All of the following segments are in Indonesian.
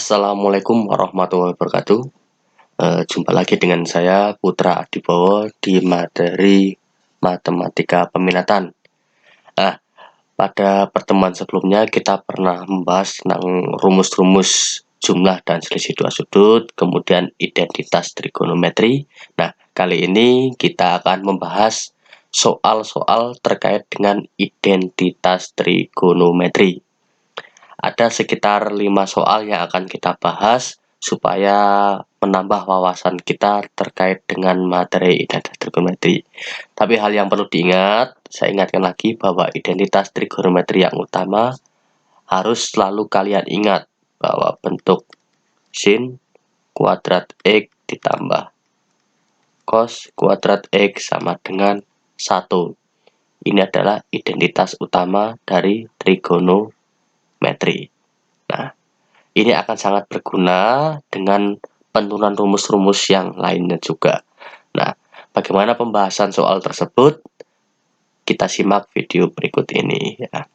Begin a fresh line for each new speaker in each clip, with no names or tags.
Assalamualaikum warahmatullahi wabarakatuh. Jumpa lagi dengan saya Putra Adibowo di materi Matematika Peminatan. Pada pertemuan sebelumnya kita pernah membahas tentang rumus-rumus jumlah dan selisih dua sudut, kemudian identitas trigonometri. Nah, kali ini kita akan membahas soal-soal terkait dengan identitas trigonometri. Ada sekitar 5 soal yang akan kita bahas supaya menambah wawasan kita terkait dengan materi identitas trigonometri. Tapi hal yang perlu diingat, saya ingatkan lagi bahwa identitas trigonometri yang utama harus selalu kalian ingat bahwa bentuk sin kuadrat X ditambah cos kuadrat X sama dengan 1. Ini adalah identitas utama dari trigonometri. Nah, ini akan sangat berguna dengan penurunan rumus-rumus yang lainnya juga. Nah, bagaimana pembahasan soal tersebut? Kita simak video berikut ini ya.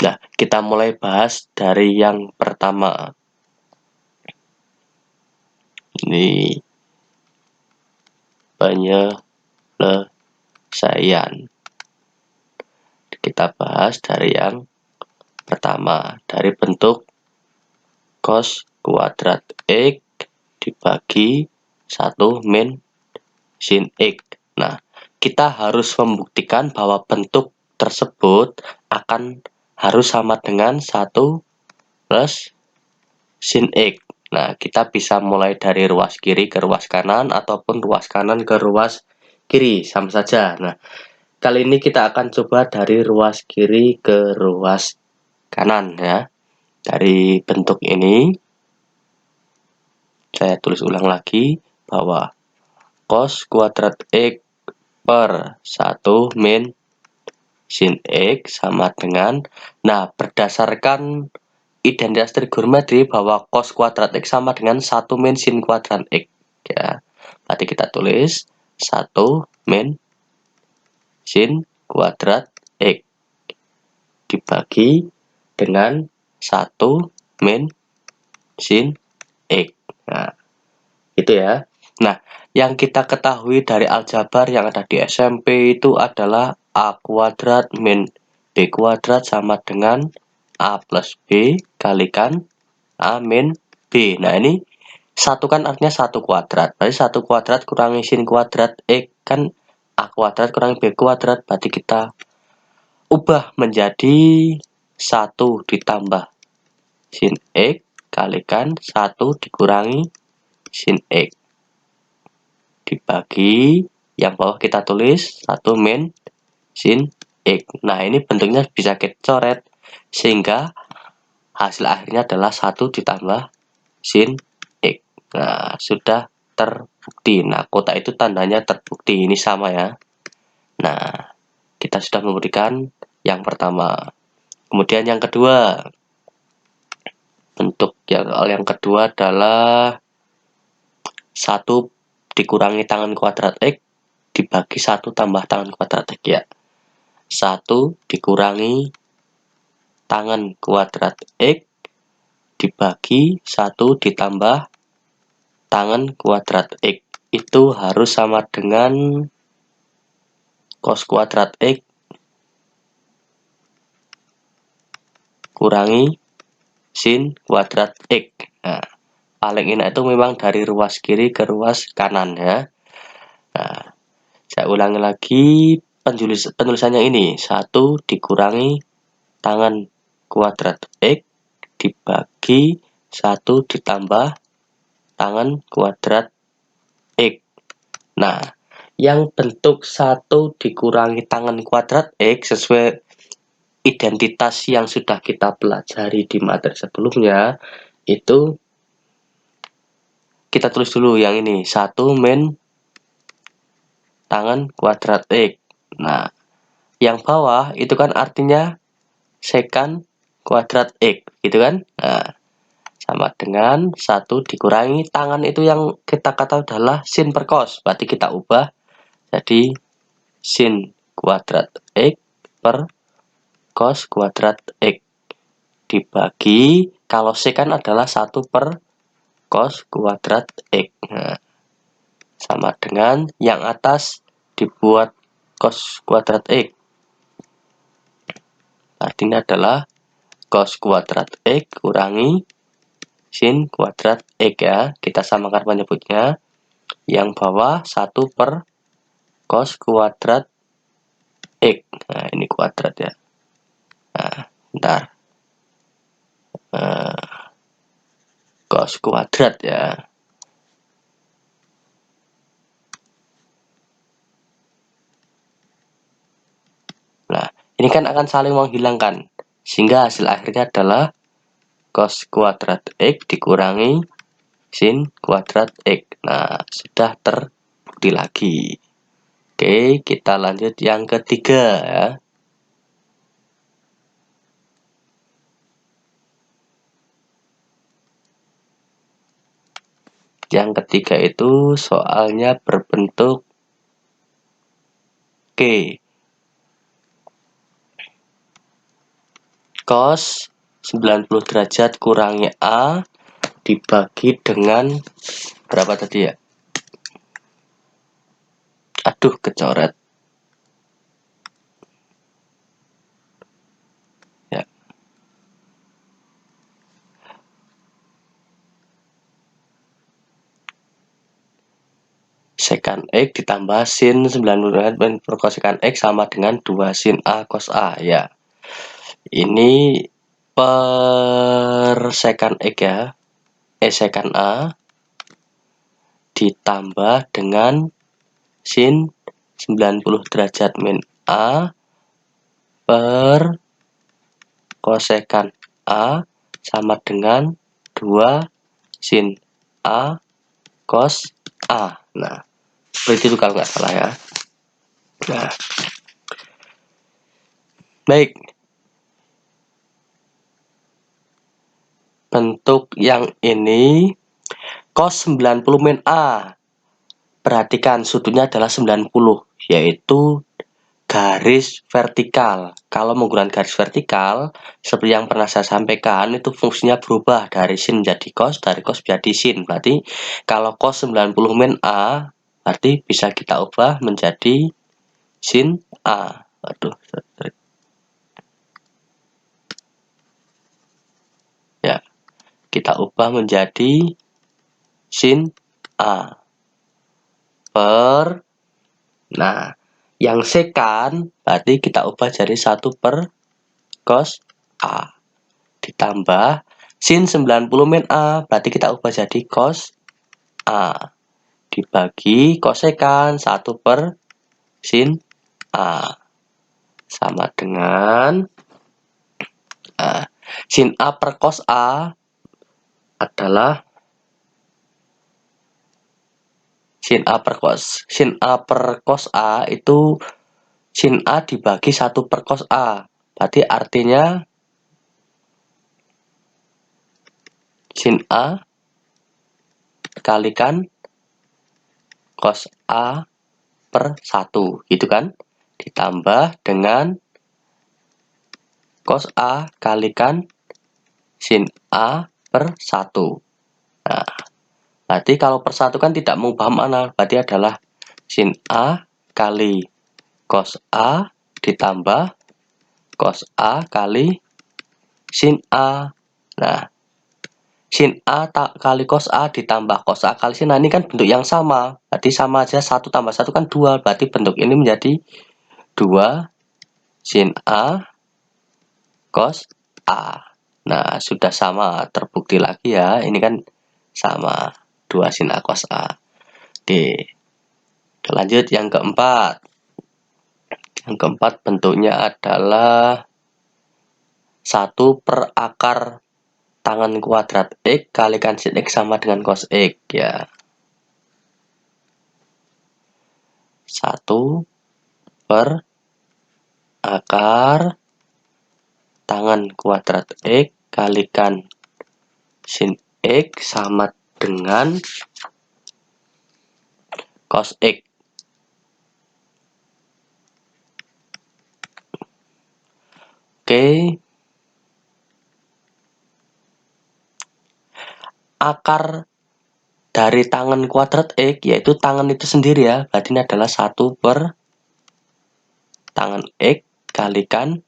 Nah, kita mulai bahas dari yang pertama. Ini penyelesaian. Kita bahas dari yang pertama, dari bentuk cos kuadrat X dibagi 1 min sin X. Nah, kita harus membuktikan bahwa bentuk tersebut akan harus sama dengan 1 plus sin X. Nah, kita bisa mulai dari ruas kiri ke ruas kanan ataupun ruas kanan ke ruas kiri, sama saja. Nah, kali ini kita akan coba dari ruas kiri ke ruas kanan ya. Dari bentuk ini saya tulis ulang lagi bahwa cos kuadrat X per 1 min sin X sama dengan, nah, berdasarkan identitas trigonometri bahwa cos kuadrat X sama dengan 1 min sin kuadrat X ya. Berarti kita tulis 1 min sin kuadrat X dibagi dengan 1 min sin X. Nah, itu ya. Nah, yang kita ketahui dari aljabar yang ada di SMP itu adalah A kuadrat min B kuadrat sama dengan A plus B kalikan A min B. Nah, ini satu kan artinya 1 kuadrat. Berarti 1 kuadrat kurangi sin kuadrat X kan A kuadrat kurangi B kuadrat. Berarti kita ubah menjadi 1 ditambah sin X kalikan 1 dikurangi sin X dibagi yang bawah kita tulis 1 min sin X. Nah, ini bentuknya bisa kita coret sehingga hasil akhirnya adalah 1 ditambah sin X. Nah, sudah terbukti. Nah, kotak itu tandanya terbukti. Ini sama ya. Nah, kita sudah memberikan yang pertama. Kemudian yang kedua. Bentuk yang kedua adalah 1 dikurangi tangan kuadrat X dibagi 1 tambah tangan kuadrat X ya. 1 dikurangi tangan kuadrat X dibagi 1 ditambah tangan kuadrat X. Itu harus sama dengan cos kuadrat X kurangi sin kuadrat X. Nah, paling enak itu memang dari ruas kiri ke ruas kanan ya. Nah, saya ulangi lagi penulisannya ini. 1 dikurangi tangan kuadrat X dibagi 1 ditambah tangan kuadrat X. Nah, yang bentuk 1 dikurangi tangan kuadrat X sesuai identitas yang sudah kita pelajari di materi sebelumnya, itu kita tulis dulu yang ini, 1 min tangan kuadrat X. Nah, yang bawah itu kan artinya secant kuadrat X, gitu kan? Nah, sama dengan 1 dikurangi tangan itu yang kita kata adalah sin per cos. Berarti kita ubah jadi sin kuadrat X per cos kuadrat X dibagi, kalau C kan adalah 1 per cos kuadrat X. Nah, sama dengan yang atas dibuat cos kuadrat X. Artinya adalah cos kuadrat X kurangi sin kuadrat X ya. Kita samakan penyebutnya. Yang bawah 1 per cos kuadrat X. Nah, ini kuadrat ya. Nah, bentar. Cos kuadrat ya. Nah, ini kan akan saling menghilangkan. Sehingga hasil akhirnya adalah cos kuadrat X dikurangi sin kuadrat X. Nah, sudah terbukti lagi. Oke, kita lanjut yang ketiga ya. Yang ketiga itu soalnya berbentuk Q. Cos 90 derajat kurangi A dibagi dengan berapa tadi ya? Aduh, kecoret. Ya. Sekan X ditambah sin 90 derajat per kosekan X sama dengan 2 sin A cos A ya. Ini per sekan X ya. Sekan A ditambah dengan sin 90 derajat min A per kosekan A sama dengan 2 sin A cos A. Nah, seperti itu kalau nggak salah ya. Nah, baik. Bentuk yang ini cos 90 min A. Perhatikan sudutnya adalah 90, yaitu garis vertikal. Kalau menggunakan garis vertikal, seperti yang pernah saya sampaikan, itu fungsinya berubah dari sin menjadi cos, dari cos menjadi sin. Berarti kalau cos 90 min A, berarti bisa kita ubah menjadi sin A. Waduh, ya, kita ubah menjadi sin A per, nah, yang sekan berarti kita ubah jadi 1 per cos A ditambah sin 90 min A berarti kita ubah jadi cos A dibagi kosekan 1 per sin A sama dengan sin A per cos A adalah sin A per cos A itu sin A dibagi 1 per cos A. Berarti artinya sin A kalikan cos A per 1 gitu kan. Ditambah dengan cos A kalikan sin A per 1. Nah, berarti kalau per 1 kan tidak mengubah mana. Berarti adalah sin A kali cos A ditambah cos A kali sin A. Nah, sin A kali cos A ditambah cos A kali sin. Nah, ini kan bentuk yang sama. Berarti sama aja 1 tambah 1 kan 2. Berarti bentuk ini menjadi 2 sin A cos A. Nah, sudah sama, terbukti lagi ya. Ini kan sama 2 sin A cos A. Oke. Lanjut yang keempat. Yang keempat bentuknya adalah 1 per akar tangen kuadrat X kalikan sin X sama dengan cos X ya. 1 per akar tangen kuadrat X kalikan sin X sama dengan cos X. Oke. akar dari tangen kuadrat X, yaitu tangen itu sendiri ya, berarti ini adalah 1 per tangen X kalikan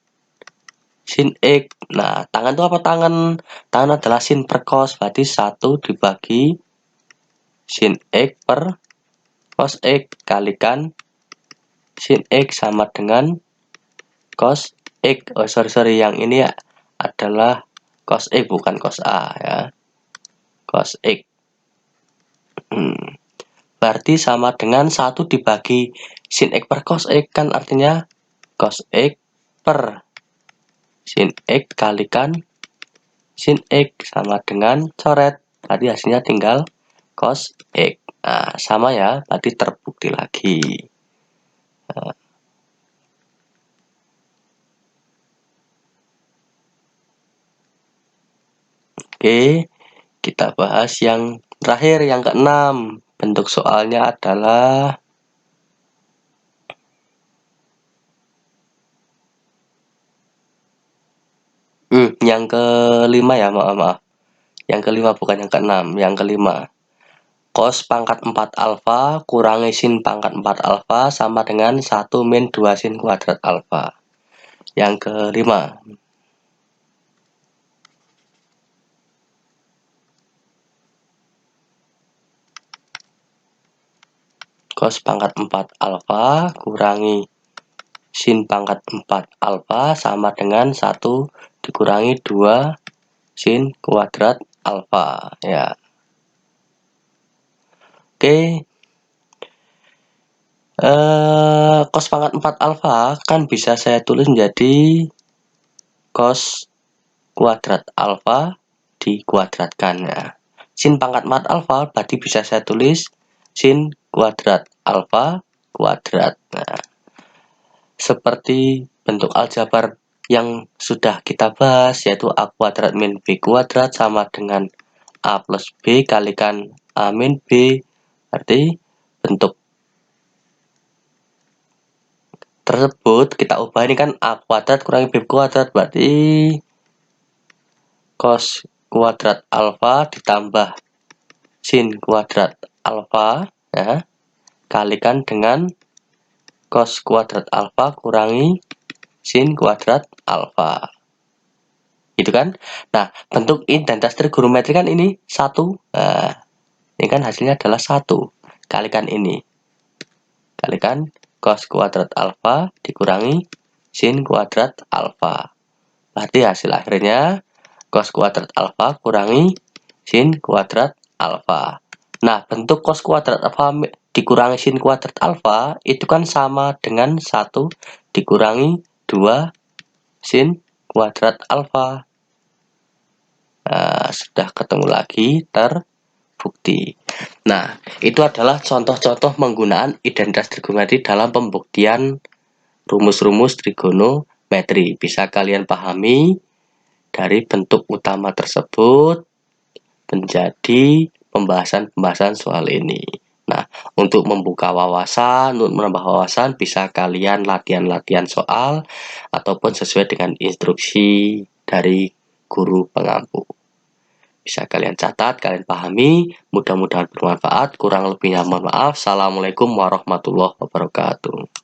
sin X. Nah, tangan itu apa tangan? Tangan adalah sin per cos, berarti 1 dibagi sin X per cos X kalikan sin X sama dengan cos X. Oh, sorry, yang ini ya adalah cos X, bukan cos A ya. Cos X. Berarti sama dengan 1 dibagi sin X per cos X, kan artinya cos X per sin X kalikan sin X sama dengan coret. Tadi hasilnya tinggal cos X. Nah, sama ya, berarti terbukti lagi. Oke, kita bahas yang terakhir, yang keenam. Bentuk soalnya adalah yang kelima ya, maaf. Yang kelima, bukan yang keenam, yang kelima. Cos pangkat 4 alfa kurangi sin pangkat 4 alfa sama dengan 1 min 2 sin kuadrat alfa. Yang kelima. Cos pangkat 4 alfa kurangi sin pangkat 4 alfa sama dengan 1 dikurangi 2 sin kuadrat alfa ya. Oke. Cos pangkat 4 alfa kan bisa saya tulis menjadi cos kuadrat alfa dikuadratkan ya. Sin pangkat 4 alfa berarti bisa saya tulis sin kuadrat alfa kuadrat. Nah, seperti bentuk aljabar yang sudah kita bahas, yaitu A kuadrat min B kuadrat sama dengan A plus B kalikan A min B. Berarti bentuk tersebut kita ubah, ini kan A kuadrat kurangi B kuadrat, berarti cos kuadrat alfa ditambah sin kuadrat alfa ya, kalikan dengan cos kuadrat alfa kurangi sin kuadrat alfa. Gitu kan? Nah, bentuk identitas trigonometri kan ini 1. Nah, ini kan hasilnya adalah 1. Kalikan ini. Kalikan cos kuadrat alfa dikurangi sin kuadrat alfa. Berarti hasil akhirnya cos kuadrat alfa kurangi sin kuadrat alfa. Nah, bentuk cos kuadrat alfa dikurangi sin kuadrat alfa itu kan sama dengan 1 dikurangi 2 sin kuadrat alfa. Nah, sudah ketemu lagi, terbukti. Nah, itu adalah contoh-contoh penggunaan identitas trigonometri dalam pembuktian rumus-rumus trigonometri. Bisa kalian pahami dari bentuk utama tersebut menjadi pembahasan-pembahasan soal ini. Nah, untuk membuka wawasan, untuk menambah wawasan, bisa kalian latihan-latihan soal ataupun sesuai dengan instruksi dari guru pengampu. Bisa kalian catat, kalian pahami, mudah-mudahan bermanfaat. Kurang lebihnya mohon maaf. Assalamualaikum warahmatullahi wabarakatuh.